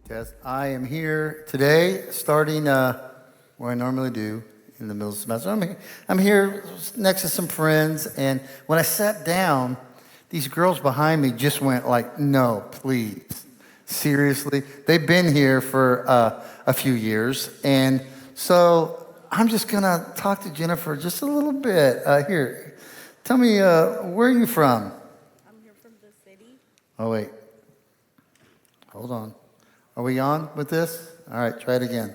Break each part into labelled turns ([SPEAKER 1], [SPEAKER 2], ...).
[SPEAKER 1] Test. I am here today, starting where I normally do in the middle of the semester. I'm here next to some friends, and when I sat down, these girls behind me just went like, "No, please, seriously." They've been here for a few years, and so I'm just gonna talk to Jennifer just a little bit. Here, tell me, where are you from?
[SPEAKER 2] I'm here from the city.
[SPEAKER 1] Oh wait, hold on. Are we on with this? All right, try it again.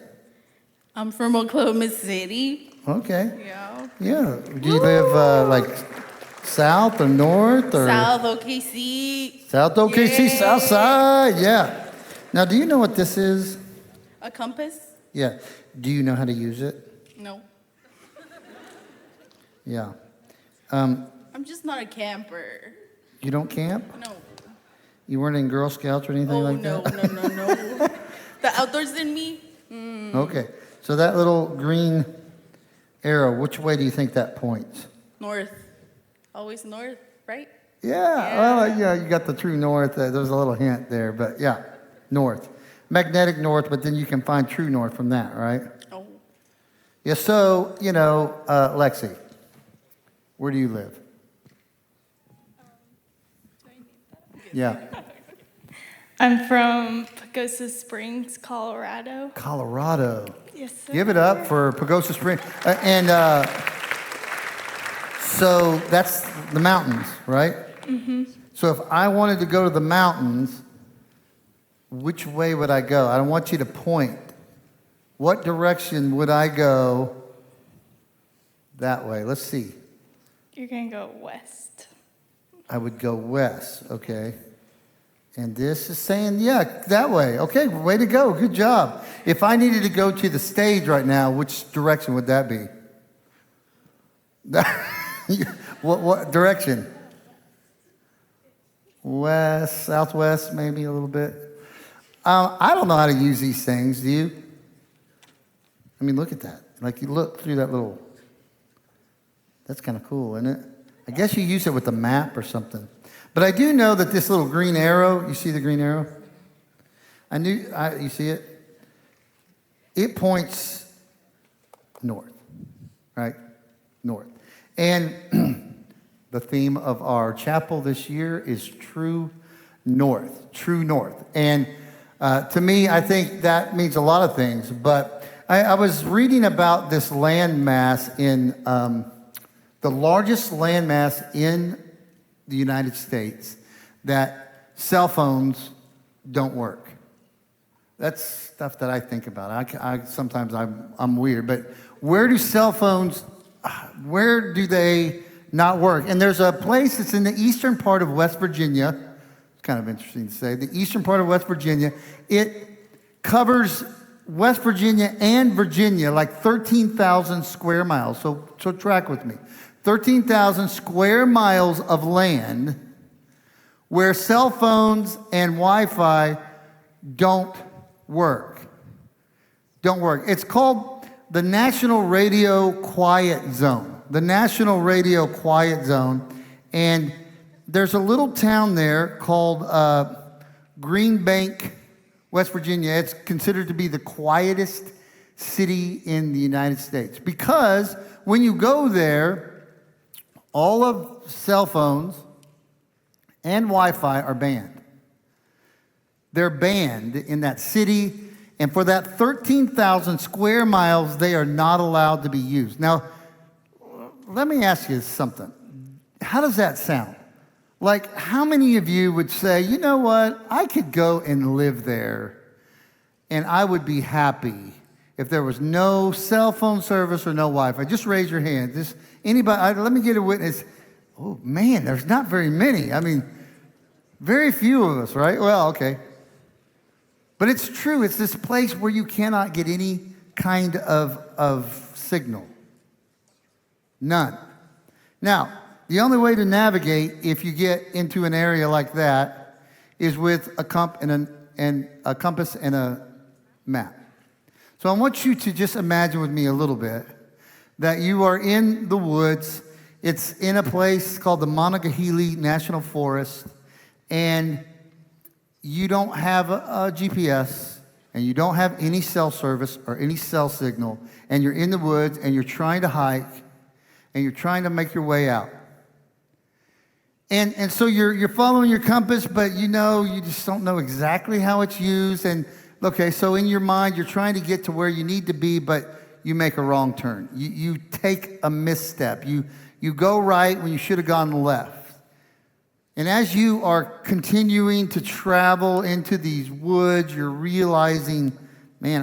[SPEAKER 2] I'm from Oklahoma City.
[SPEAKER 1] Okay.
[SPEAKER 2] Yeah.
[SPEAKER 1] Yeah. Do you live like south or north or
[SPEAKER 2] South OKC.
[SPEAKER 1] South OKC,
[SPEAKER 2] Yay.
[SPEAKER 1] South Side? Yeah. Now, do you know what this is?
[SPEAKER 2] A compass?
[SPEAKER 1] Yeah. Do you know how to use it?
[SPEAKER 2] No.
[SPEAKER 1] Yeah.
[SPEAKER 2] I'm just not a camper.
[SPEAKER 1] You don't camp?
[SPEAKER 2] No.
[SPEAKER 1] You weren't in Girl Scouts or anything
[SPEAKER 2] Oh,
[SPEAKER 1] like
[SPEAKER 2] no,
[SPEAKER 1] that?
[SPEAKER 2] no. The outdoors in me?
[SPEAKER 1] Okay. So that little green arrow, which way do you think that points?
[SPEAKER 2] North. Always north, right?
[SPEAKER 1] Yeah. Well, yeah, you got the true north. There's a little hint there, but yeah, north. Magnetic north, but then you can find true north from that, right?
[SPEAKER 2] Oh.
[SPEAKER 1] Yeah, so, Lexi, where do you live? Yeah.
[SPEAKER 3] I'm from Pagosa Springs, Colorado.
[SPEAKER 1] Colorado.
[SPEAKER 3] Yes, sir.
[SPEAKER 1] Give it up for Pagosa Springs. So that's the mountains, right? Mm-hmm. So if I wanted to go to the mountains, which way would I go? I don't want you to point. What direction would I go that way? Let's see.
[SPEAKER 3] You're going to go west.
[SPEAKER 1] I would go west, okay. And this is saying, yeah, that way. Okay, way to go. Good job. If I needed to go to the stage right now, which direction would that be? What direction? West, southwest, maybe a little bit. I don't know how to use these things, do you? I mean, look at that. Like, you look through that little... That's kind of cool, isn't it? I guess you use it with a map or something. But I do know that this little green arrow, you see the green arrow? You see it? It points north, right? North. And the theme of our chapel this year is true north. And to me, I think that means a lot of things. But I was reading about this landmass in the largest landmass in the United States that cell phones don't work. That's stuff that I think about. Sometimes I'm weird, but where do cell phones, where do they not work? And there's a place that's in the eastern part of West Virginia. It's kind of interesting to say. The eastern part of West Virginia. It covers West Virginia and Virginia, like 13,000 square miles. So track with me. 13,000 square miles of land where cell phones and Wi-Fi don't work. It's called the National Radio Quiet Zone. The National Radio Quiet Zone. And there's a little town there called Green Bank, West Virginia. It's considered to be the quietest city in the United States because when you go there, all of cell phones and Wi-Fi are banned. They're banned in that city, and for that 13,000 square miles, they are not allowed to be used. Now, let me ask you something. How does that sound? Like, how many of you would say, you know what, I could go and live there, and I would be happy if there was no cell phone service or no Wi-Fi? Just raise your hand. Just anybody, let me get a witness. Oh, man, there's not very many. I mean, very few of us, right? Well, okay. But it's true. It's this place where you cannot get any kind of signal. None. Now, the only way to navigate if you get into an area like that is with a compass and a map. So I want you to just imagine with me a little bit that you are in the woods. It's in a place called the Monongahela National Forest, and you don't have a GPS. and you don't have any cell service or any cell signal, and you're in the woods and you're trying to hike and you're trying to make your way out. And so you're following your compass, but you just don't know exactly how it's used. And okay, so in your mind, you're trying to get to where you need to be, but you make a wrong turn. You take a misstep. You go right when you should have gone left. And as you are continuing to travel into these woods, you're realizing, man,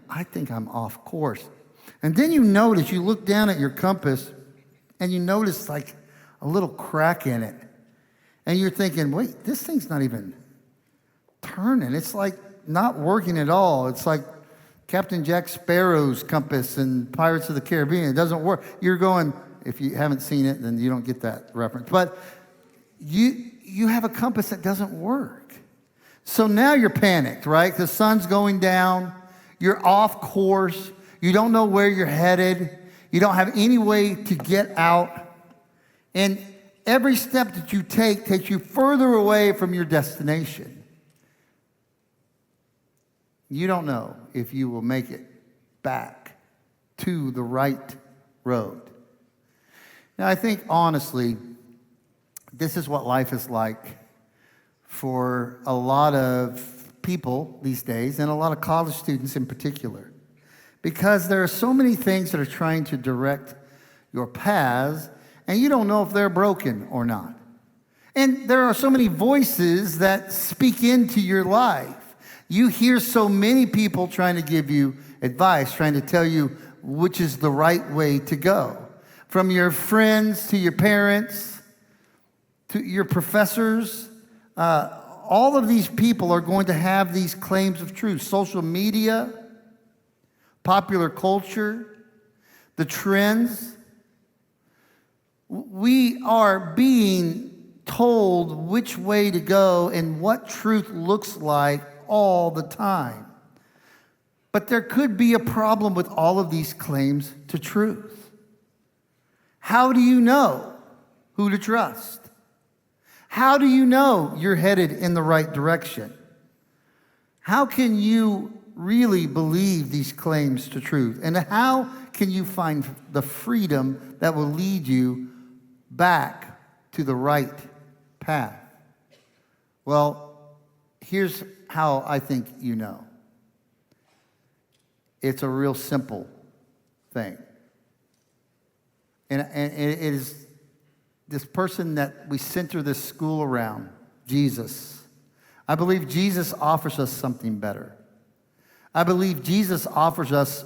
[SPEAKER 1] I think I'm off course. And then you look down at your compass, and you notice like a little crack in it. And you're thinking, wait, this thing's not even turning. It's like not working at all. It's like Captain Jack Sparrow's compass in Pirates of the Caribbean. It doesn't work. You're going, if you haven't seen it, then you don't get that reference. But you have a compass that doesn't work. So now you're panicked, right? The sun's going down. You're off course. You don't know where you're headed. You don't have any way to get out. And every step that you take takes you further away from your destination. You don't know if you will make it back to the right road. Now, I think, honestly, this is what life is like for a lot of people these days, and a lot of college students in particular, because there are so many things that are trying to direct your paths, and you don't know if they're broken or not. And there are so many voices that speak into your life. You hear so many people trying to give you advice, trying to tell you which is the right way to go. From your friends to your parents to your professors, all of these people are going to have these claims of truth. Social media, popular culture, the trends. We are being told which way to go and what truth looks like all the time. But there could be a problem with all of these claims to truth. How do you know who to trust? How do you know you're headed in the right direction? How can you really believe these claims to truth? And how can you find the freedom that will lead you back to the right path? Well, here's how I think you know. It's a real simple thing. And it is this person that we center this school around, Jesus. I believe Jesus offers us something better. I believe Jesus offers us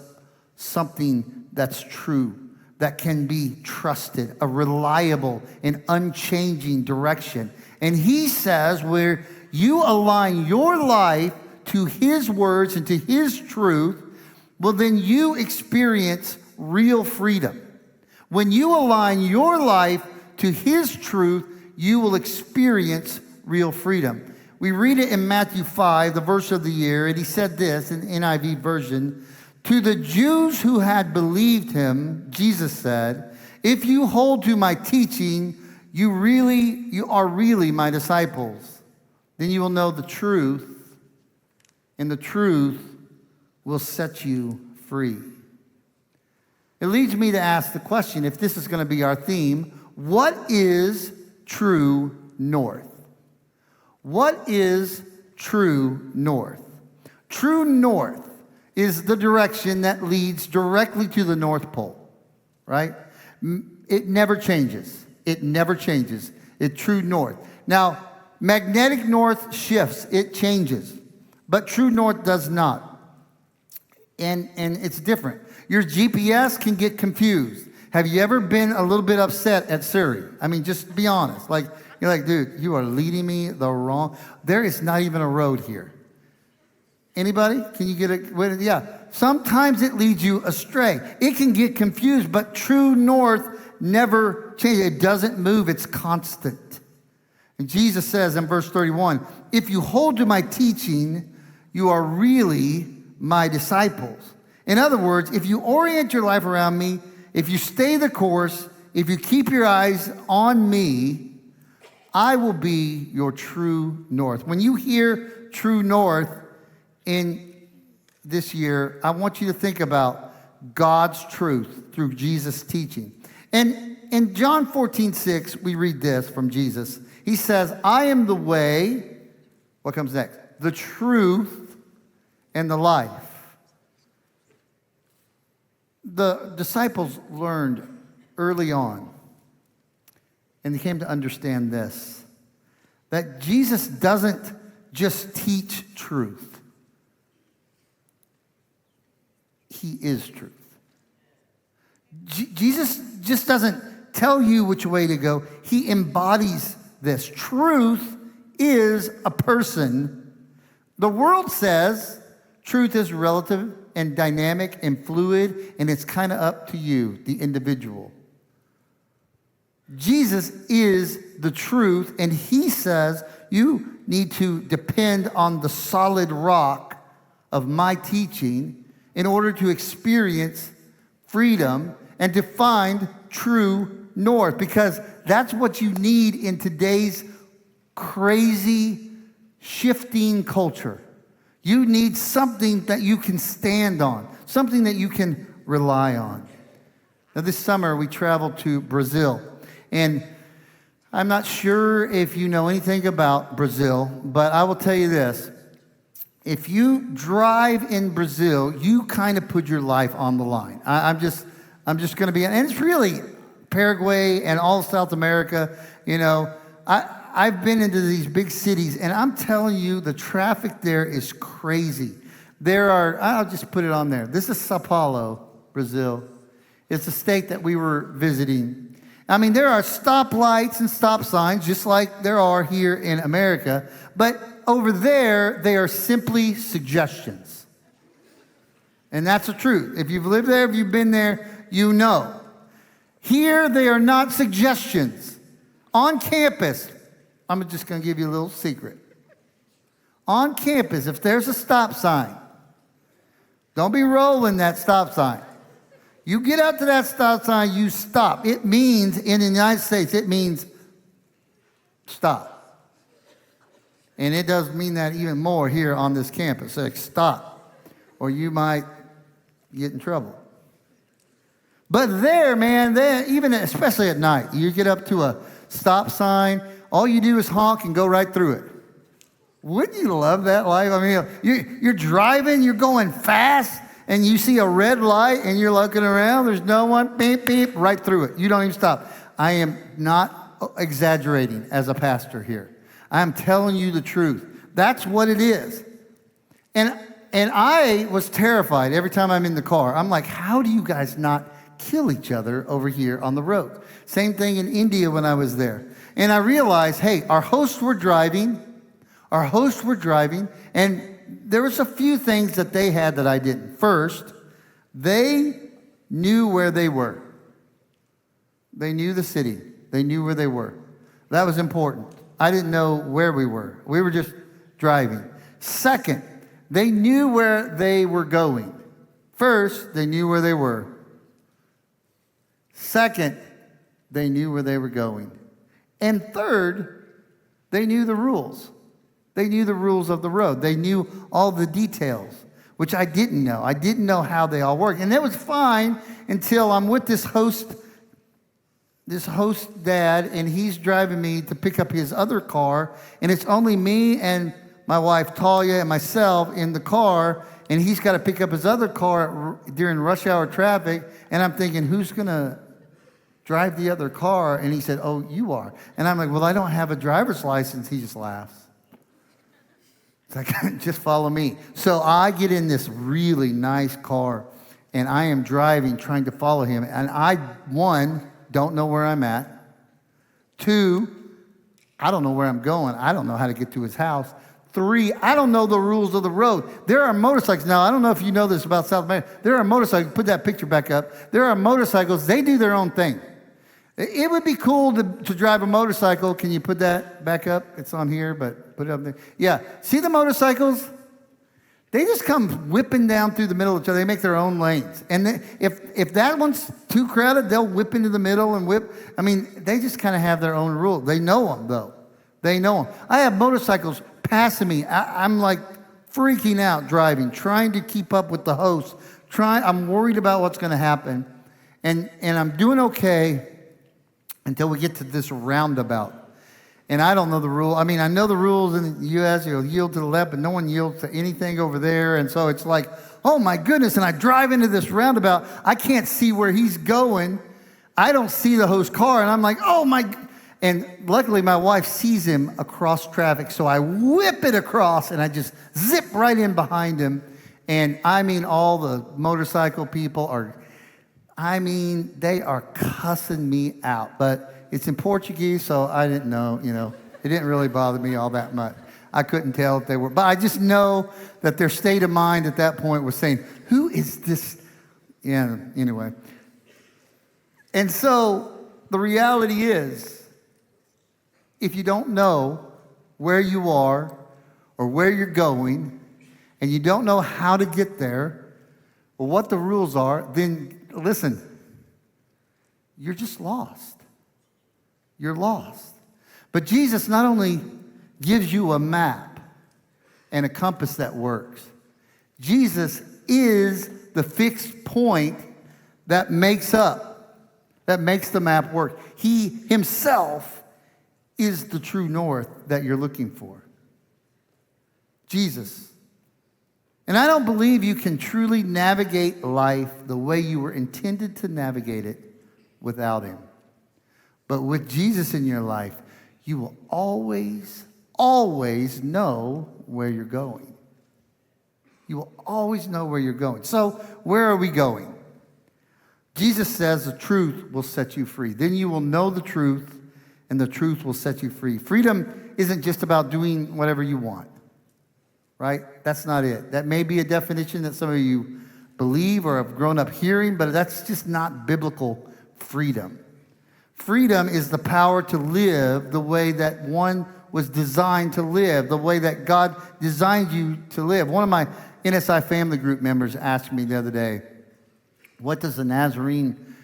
[SPEAKER 1] something that's true, that can be trusted, a reliable and unchanging direction. And he says where you align your life to his words and to his truth, well, then you experience real freedom. When you align your life to his truth, you will experience real freedom. We read it in Matthew 5, the verse of the year, and he said this in the NIV version, to the Jews who had believed him, Jesus said, if you hold to my teaching, you are really my disciples. Then you will know the truth, and the truth will set you free. It leads me to ask the question, if this is going to be our theme, what is true north? What is true north? True north is the direction that leads directly to the North Pole, right? It never changes. It never changes. It's true north. Now, magnetic north shifts. It changes. But true north does not. And it's different. Your GPS can get confused. Have you ever been a little bit upset at Siri? I mean, just be honest. Like, you're like, dude, you are leading me the wrong. There is not even a road here. Anybody? Can you get it? Yeah. Sometimes it leads you astray. It can get confused, but true north never changes. It doesn't move. It's constant. And Jesus says in verse 31, if you hold to my teaching, you are really my disciples. In other words, if you orient your life around me, if you stay the course, if you keep your eyes on me, I will be your true north. When you hear true north in this year, I want you to think about God's truth through Jesus' teaching. And in John 14:6, we read this from Jesus. He says, I am the way, what comes next? The truth and the life. The disciples learned early on, and they came to understand this, that Jesus doesn't just teach truth. He is truth. Jesus just doesn't tell you which way to go. He embodies this. Truth is a person. The world says truth is relative and dynamic and fluid, and it's kind of up to you, the individual. Jesus is the truth, and he says you need to depend on the solid rock of my teaching in order to experience freedom and to find true north, because that's what you need in today's crazy, shifting culture. You need something that you can stand on, something that you can rely on. Now, this summer, we traveled to Brazil, and I'm not sure if you know anything about Brazil, but I will tell you this. If you drive in Brazil, you kind of put your life on the line. I'm just going to be, and it's really Paraguay and all South America. You know, I've been into these big cities, and I'm telling you, the traffic there is crazy. I'll just put it on there. This is Sao Paulo, Brazil. It's a state that we were visiting. I mean, there are stoplights and stop signs, just like there are here in America, but over there, they are simply suggestions. And that's the truth. If you've lived there, if you've been there, you know. Here, they are not suggestions. On campus, I'm just going to give you a little secret. On campus, if there's a stop sign, don't be rolling that stop sign. You get up to that stop sign, you stop. It means, in the United States, it means stop. And it does mean that even more here on this campus. Like, stop, or you might get in trouble. But there, man, even especially at night, you get up to a stop sign, all you do is honk and go right through it. Wouldn't you love that life? I mean, you're driving, you're going fast, and you see a red light, and you're looking around, there's no one, beep, beep, right through it. You don't even stop. I am not exaggerating as a pastor here. I'm telling you the truth. That's what it is. And I was terrified every time I'm in the car. I'm like, how do you guys not kill each other over here on the road? Same thing in India when I was there. And I realized, hey, our hosts were driving, and there was a few things that they had that I didn't. First, they knew where they were. They knew the city. They knew where they were. That was important. I didn't know where we were. We were just driving. Second, they knew where they were going. First, they knew where they were. Second, they knew where they were going. And third, they knew the rules. They knew the rules of the road. They knew all the details, which I didn't know. I didn't know how they all worked. And it was fine until I'm with this host dad, and he's driving me to pick up his other car, and it's only me and my wife Talia and myself in the car, and he's got to pick up his other car during rush hour traffic, and I'm thinking, who's going to drive the other car? And he said, oh, you are. And I'm like, well, I don't have a driver's license. He just laughs. It's like, just follow me. So I get in this really nice car, and I am driving, trying to follow him, and I, one, don't know where I'm at. Two, I don't know where I'm going. I don't know how to get to his house. Three, I don't know the rules of the road. There are motorcycles. Now, I don't know if you know this about South America. There are motorcycles. Put that picture back up. There are motorcycles. They do their own thing. It would be cool to drive a motorcycle. Can you put that back up? It's on here, but put it up there. Yeah. See the motorcycles? They just come whipping down through the middle of each other. They make their own lanes. And if that one's too crowded, they'll whip into the middle and whip. I mean, they just kind of have their own rules. They know them, though. They know them. I have motorcycles passing me. I'm like freaking out driving, trying to keep up with the host. I'm worried about what's going to happen. And I'm doing okay until we get to this roundabout. And I don't know the rule. I mean, I know the rules in the U.S. You'll yield to the left, but no one yields to anything over there. And so it's like, oh my goodness. And I drive into this roundabout. I can't see where he's going. I don't see the host car. And I'm like, oh my. And luckily my wife sees him across traffic. So I whip it across and I just zip right in behind him. And I mean, all the motorcycle people they are cussing me out. But it's in Portuguese, so I didn't know, It didn't really bother me all that much. I couldn't tell if they were. But I just know that their state of mind at that point was saying, who is this? Yeah, anyway. And so the reality is, if you don't know where you are or where you're going, and you don't know how to get there or what the rules are, then listen, you're just lost. You're lost. But Jesus not only gives you a map and a compass that works, Jesus is the fixed point that makes the map work. He himself is the true north that you're looking for. Jesus. And I don't believe you can truly navigate life the way you were intended to navigate it without him. But with Jesus in your life, you will always, always know where you're going. You will always know where you're going. So, where are we going? Jesus says the truth will set you free. Then you will know the truth, and the truth will set you free. Freedom isn't just about doing whatever you want, right? That's not it. That may be a definition that some of you believe or have grown up hearing, but that's just not biblical freedom. Freedom is the power to live the way that one was designed to live, the way that God designed you to live. One of my NSI family group members asked me the other day, what does the Nazarene,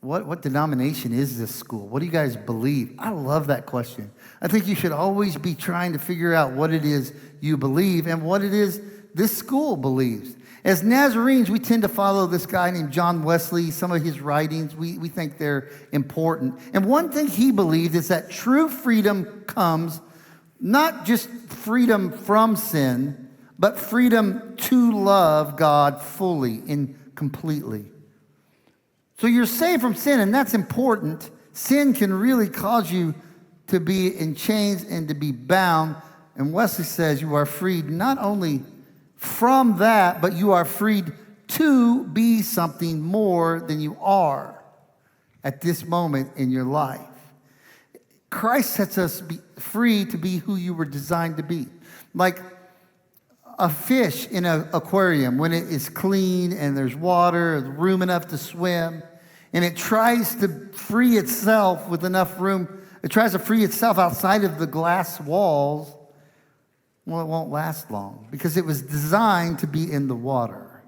[SPEAKER 1] what denomination is this school? What do you guys believe? I love that question. I think you should always be trying to figure out what it is you believe and what it is this school believes. As Nazarenes, we tend to follow this guy named John Wesley. Some of his writings, we think they're important. And one thing he believed is that true freedom comes not just freedom from sin, but freedom to love God fully and completely. So you're saved from sin, and that's important. Sin can really cause you to be in chains and to be bound. And Wesley says you are freed not only from that, but you are freed to be something more than you are at this moment in your life. Christ sets us free to be who you were designed to be. Like a fish in an aquarium, when it is clean and there's water, room enough to swim, and it tries to free itself with enough room, it tries to free itself outside of the glass walls. Well, it won't last long because it was designed to be in the water.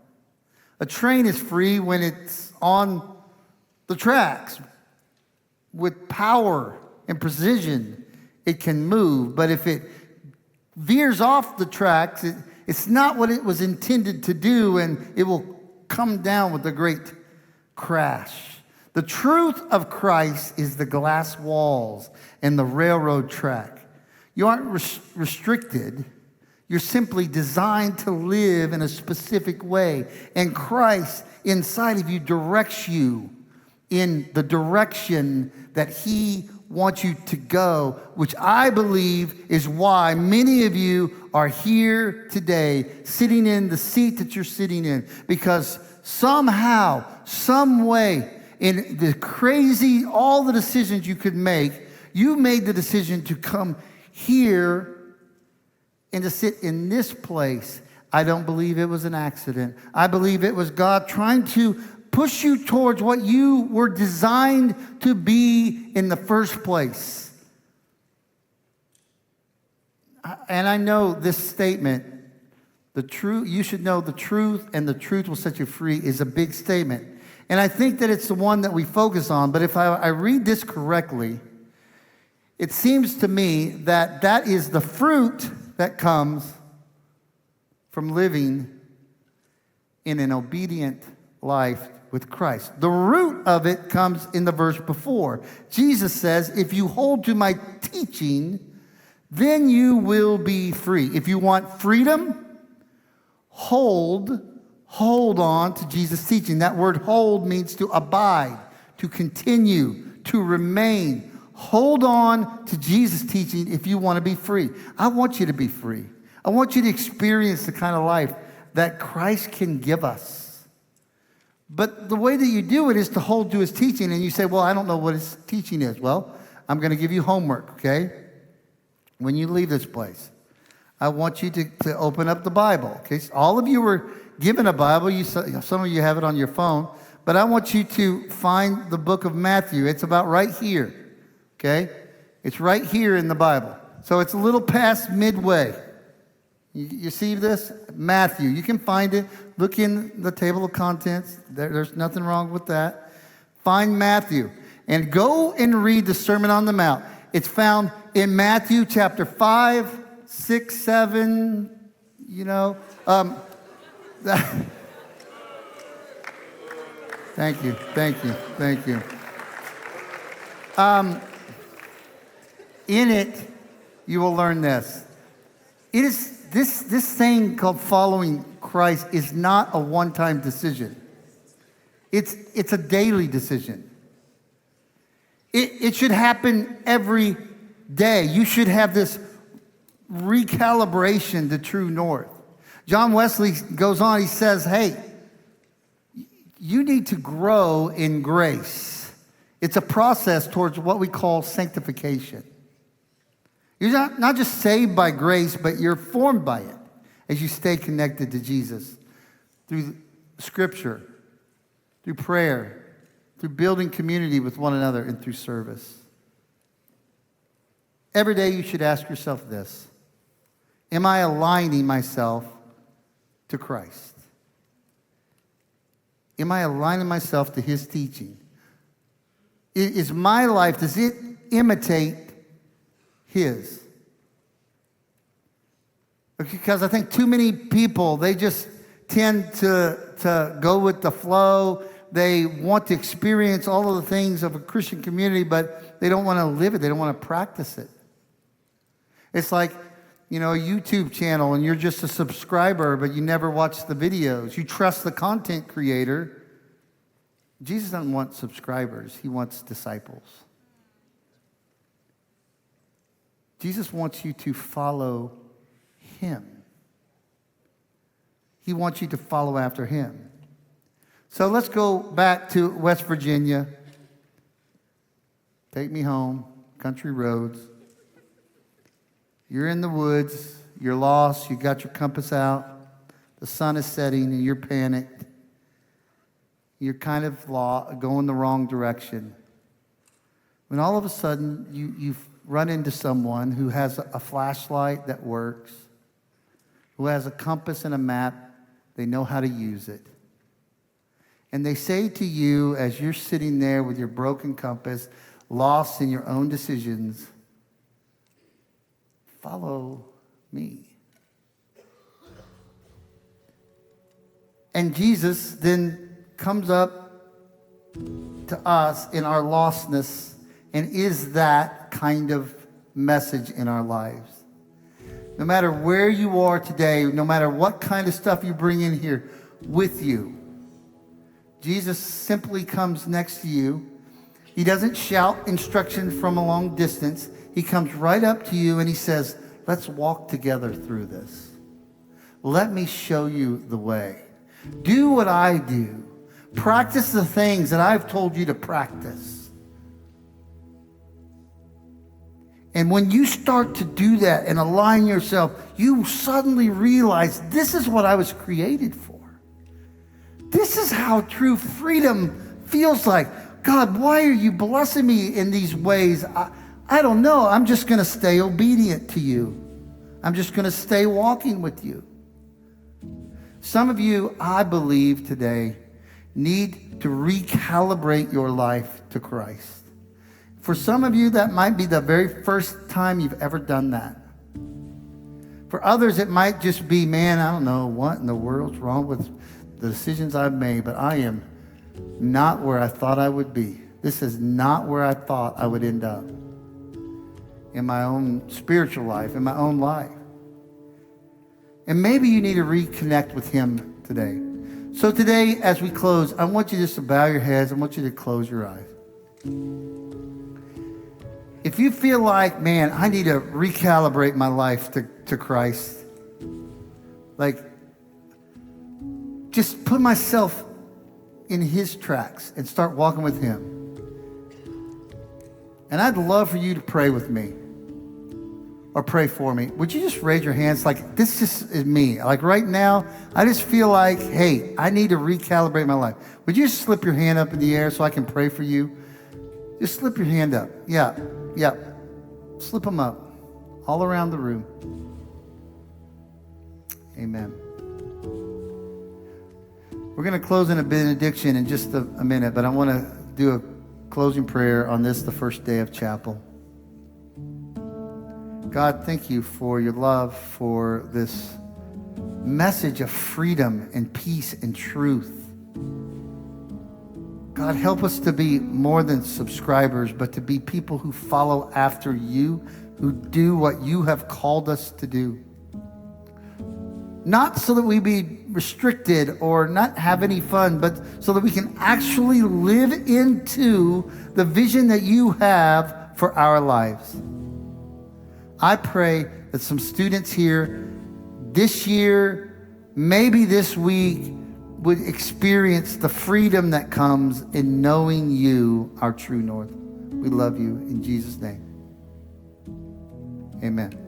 [SPEAKER 1] A train is free when it's on the tracks. With power and precision, it can move. But if it veers off the tracks, it's not what it was intended to do, and it will come down with a great crash. The truth of Christ is the glass walls and the railroad track. You aren't restricted. You're simply designed to live in a specific way. And Christ inside of you directs you in the direction that he wants you to go, which I believe is why many of you are here today, sitting in the seat that you're sitting in. Because somehow, some way, in the crazy, all the decisions you could make, you made the decision to come here and to sit in this place. I don't believe it was an accident. I believe it was God trying to push you towards what you were designed to be in the first place. And I know this statement, the truth, you should know the truth and the truth will set you free, is a big statement. And I think that it's the one that we focus on. But if I read this correctly, it seems to me that that is the fruit that comes from living in an obedient life with Christ. The root of it comes in the verse before. Jesus says, if you hold to my teaching, then you will be free. If you want freedom, hold on to Jesus' teaching. That word hold means to abide, to continue, to remain. Hold on to Jesus' teaching if you want to be free. I want you to be free. I want you to experience the kind of life that Christ can give us. But the way that you do it is to hold to his teaching. And you say, well, I don't know what his teaching is. Well, I'm going to give you homework, okay? When you leave this place, I want you to open up the Bible, okay? So all of you were given a Bible. Some of you have it on your phone. But I want you to find the book of Matthew. It's about right here, okay? It's right here in the Bible. So it's a little past midway. You see this? Matthew. You can find it. Look in the table of contents. There's nothing wrong with that. Find Matthew. And go and read the Sermon on the Mount. It's found in Matthew chapter 5, 6, 7, Thank you. In it, you will learn this. It is this thing called following Christ is not a one-time decision. It's a daily decision. It should happen every day. You should have this recalibration to true north. John Wesley goes on, he says, hey, you need to grow in grace. It's a process towards what we call sanctification. You're not just saved by grace, but you're formed by it as you stay connected to Jesus through Scripture, through prayer, through building community with one another, and through service. Every day you should ask yourself this: am I aligning myself to Christ? Am I aligning myself to his teaching? Is my life, does it imitate his? Because I think too many people, they just tend to go with the flow. They want to experience all of the things of a Christian community, but they don't want to live it. They don't want to practice it. It's like, a YouTube channel and you're just a subscriber, but you never watch the videos. You trust the content creator. Jesus doesn't want subscribers. He wants disciples. Jesus wants you to follow him. He wants you to follow after him. So let's go back to West Virginia. Take me home, country roads. You're in the woods. You're lost. You got your compass out. The sun is setting and you're panicked. You're kind of going the wrong direction. When all of a sudden you run into someone who has a flashlight that works, who has a compass and a map. They know how to use it. And they say to you as you're sitting there with your broken compass, lost in your own decisions, follow me. And Jesus then comes up to us in our lostness and is that kind of message in our lives. No matter where you are today, no matter what kind of stuff you bring in here with you, Jesus simply comes next to you. He doesn't shout instruction from a long distance. He comes right up to you and he says, let's walk together through this. Let me show you the way. Do what I do. Practice the things that I've told you to practice. And when you start to do that and align yourself, you suddenly realize this is what I was created for. This is how true freedom feels like. God, why are you blessing me in these ways? I don't know. I'm just going to stay obedient to you. I'm just going to stay walking with you. Some of you, I believe today, need to recalibrate your life to Christ. For some of you, that might be the very first time you've ever done that. For others, it might just be, man, I don't know what in the world's wrong with the decisions I've made, but I am not where I thought I would be. This is not where I thought I would end up in my own spiritual life, in my own life. And maybe you need to reconnect with him today. So today, as we close, I want you just to bow your heads. I want you to close your eyes. If you feel like, man, I need to recalibrate my life to Christ, like, just put myself in his tracks and start walking with him. And I'd love for you to pray with me or pray for me. Would you just raise your hands like, this just is me. Like right now, I just feel like, hey, I need to recalibrate my life. Would you just slip your hand up in the air so I can pray for you? Just slip your hand up. Yeah. Slip them up all around the room. Amen. We're going to close in a benediction in just a minute, but I want to do a closing prayer on this, the first day of chapel. God, thank you for your love, for this message of freedom and peace and truth. God, help us to be more than subscribers, but to be people who follow after you, who do what you have called us to do. Not so that we be restricted or not have any fun, but so that we can actually live into the vision that you have for our lives. I pray that some students here this year, maybe this week, would experience the freedom that comes in knowing you, our true north. We love you in Jesus' name. Amen.